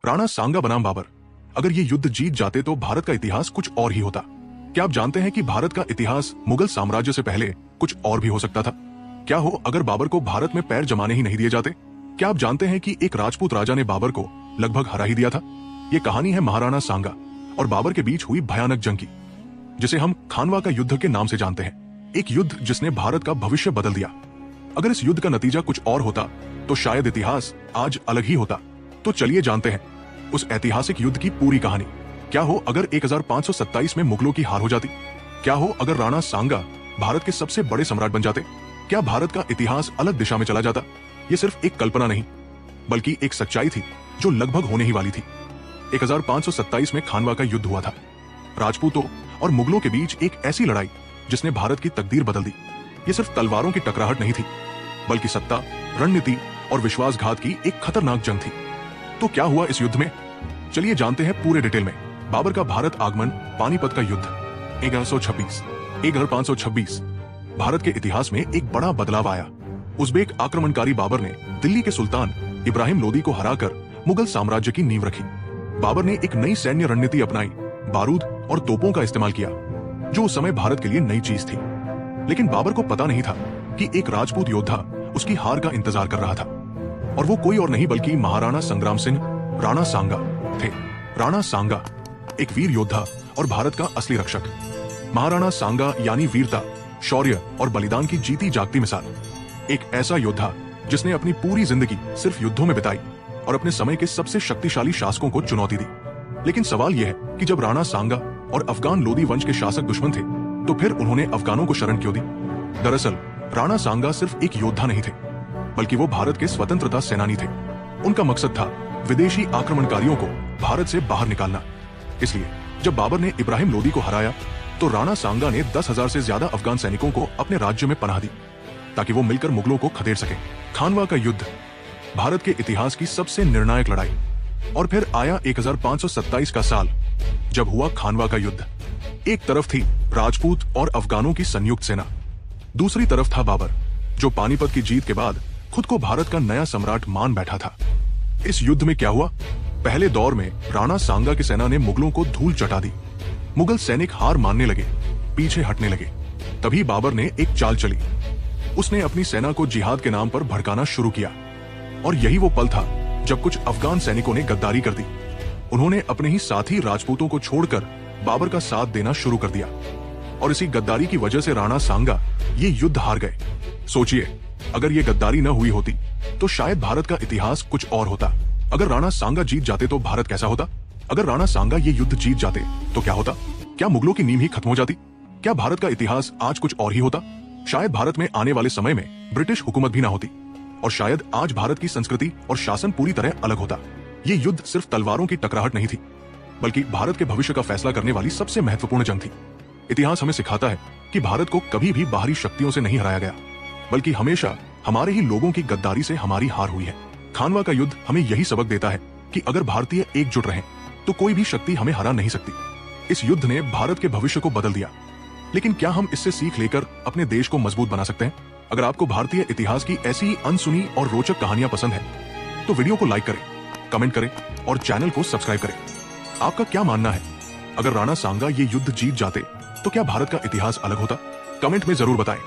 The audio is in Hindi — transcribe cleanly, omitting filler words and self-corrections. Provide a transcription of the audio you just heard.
राणा सांगा बनाम बाबर। अगर ये युद्ध जीत जाते तो भारत का इतिहास कुछ और ही होता। क्या आप जानते हैं कि भारत का इतिहास मुगल साम्राज्य से पहले कुछ और भी हो सकता था? क्या हो अगर बाबर को भारत में पैर जमाने ही नहीं दिए जाते? क्या आप जानते हैं कि एक राजपूत राजा ने बाबर को लगभग हरा ही दिया था? ये कहानी है महाराणा सांगा और बाबर के बीच हुई भयानक जंग की, जिसे हम खानवा का युद्ध के नाम से जानते हैं। एक युद्ध जिसने भारत का भविष्य बदल दिया। अगर इस युद्ध का नतीजा कुछ और होता तो शायद इतिहास आज अलग ही होता। तो चलिए जानते हैं उस ऐतिहासिक युद्ध की पूरी कहानी। क्या हो अगर 1527 में मुगलों की हार हो जाती? क्या हो अगर राणा सांगा भारत के सबसे बड़े सम्राट बन जाते? क्या भारत का इतिहास अलग दिशा में चला जाता? ये सिर्फ एक कल्पना नहीं, बल्कि एक सच्चाई थी जो लगभग होने ही वाली थी। 1527 में खानवा का युद्ध हुआ था। राजपूतों और मुगलों के बीच एक ऐसी लड़ाई जिसने भारत की तकदीर बदल दी। ये सिर्फ तलवारों की टकराहट नहीं थी, बल्कि सत्ता, रणनीति और विश्वासघात की एक खतरनाक जंग थी। तो क्या हुआ इस युद्ध में? चलिए जानते हैं पूरे डिटेल में। बाबर का भारत आगमन, पानीपत का युद्ध 1526। भारत के इतिहास में एक बड़ा बदलाव आया। उज़्बेक आक्रमणकारी बाबर ने दिल्ली के सुल्तान इब्राहिम लोदी को हराकर मुगल साम्राज्य की नींव रखी। बाबर ने एक नई सैन्य रणनीति अपनाई, बारूद और तोपों का इस्तेमाल किया, जो उस समय भारत के लिए नई चीज थी। लेकिन बाबर को पता नहीं था कि एक राजपूत योद्धा उसकी हार का इंतजार कर रहा था, और वो कोई और नहीं बल्कि महाराणा संग्राम सिंह राणा सांगा थे। राणा सांगा एक वीर योद्धा और भारत का असली रक्षक। महाराणा सांगा यानी वीरता, शौर्य और बलिदान की जीती जागती मिसाल। एक ऐसा योद्धा जिसने अपनी पूरी जिंदगी सिर्फ युद्धों में बिताई और अपने समय के सबसे शक्तिशाली शासकों को चुनौती दी। लेकिन सवाल यह है कि जब राणा सांगा और अफगान लोदी वंश के शासक दुश्मन थे, तो फिर उन्होंने अफगानों को शरण क्यों दी? दरअसल राणा सांगा सिर्फ एक योद्धा नहीं थे, बल्कि वो भारत के स्वतंत्रता सेनानी थे। उनका मकसद था विदेशी आक्रमणकारियों को भारत से बाहर निकालना। इसलिए जब बाबर ने इब्राहिम लोदी को हराया, तो राणा सांगा ने 10,000 से ज्यादा अफगान सैनिकों को अपने राज्य में पनाह दी, ताकि वो मिलकर मुगलों को खदेड़ सके। खानवा का युद्ध, भारत के इतिहास की सबसे निर्णायक लड़ाई। और फिर आया 1527 का साल, जब हुआ खानवा का युद्ध। एक तरफ थी राजपूत और अफगानों की संयुक्त सेना, दूसरी तरफ था बाबर, जो पानीपत की जीत के बाद खुद को भारत का नया सम्राट मान बैठा था। इस युद्ध में क्या हुआ? पहले दौर में राणा सांगा की सेना ने मुगलों को धूल चटा दी। मुगल सैनिक हार मानने लगे, पीछे हटने लगे। तभी बाबर ने एक चाल चली। उसने अपनी सेना को जिहाद के नाम पर भड़काना शुरू किया, और यही वो पल था जब कुछ अफगान सैनिकों ने गद्दारी कर दी। उन्होंने अपने ही साथी राजपूतों को छोड़कर बाबर का साथ देना शुरू कर दिया, और इसी गद्दारी की वजह से राणा सांगा ये युद्ध हार गए। सोचिए, अगर ये गद्दारी न हुई होती तो शायद भारत का इतिहास कुछ और होता। अगर राणा सांगा जीत जाते तो भारत कैसा होता? अगर राणा सांगा ये युद्ध जीत जाते तो क्या होता? क्या मुगलों की नींव ही खत्म हो जाती? क्या भारत का इतिहास आज कुछ और ही होता? शायद भारत में आने वाले समय में ब्रिटिश हुकूमत भी ना होती, और शायद आज भारत की संस्कृति और शासन पूरी तरह अलग होता। ये युद्ध सिर्फ तलवारों की टकराहट नहीं थी, बल्कि भारत के भविष्य का फैसला करने वाली सबसे महत्वपूर्ण जंग थी। इतिहास हमें सिखाता है कि भारत को कभी भी बाहरी शक्तियों से नहीं हराया गया, बल्कि हमेशा हमारे ही लोगों की गद्दारी से हमारी हार हुई है। खानवा का युद्ध हमें यही सबक देता है कि अगर भारतीय एकजुट रहें तो कोई भी शक्ति हमें हरा नहीं सकती। इस युद्ध ने भारत के भविष्य को बदल दिया, लेकिन क्या हम इससे सीख लेकर अपने देश को मजबूत बना सकते हैं? अगर आपको भारतीय इतिहास की ऐसी ही अनसुनी और रोचक कहानियां पसंद है, तो वीडियो को लाइक करें, कमेंट करें और चैनल को सब्सक्राइब करें। आपका क्या मानना है? अगर राणा सांगा ये युद्ध जीत जाते तो क्या भारत का इतिहास अलग होता? कमेंट में जरूर बताएं।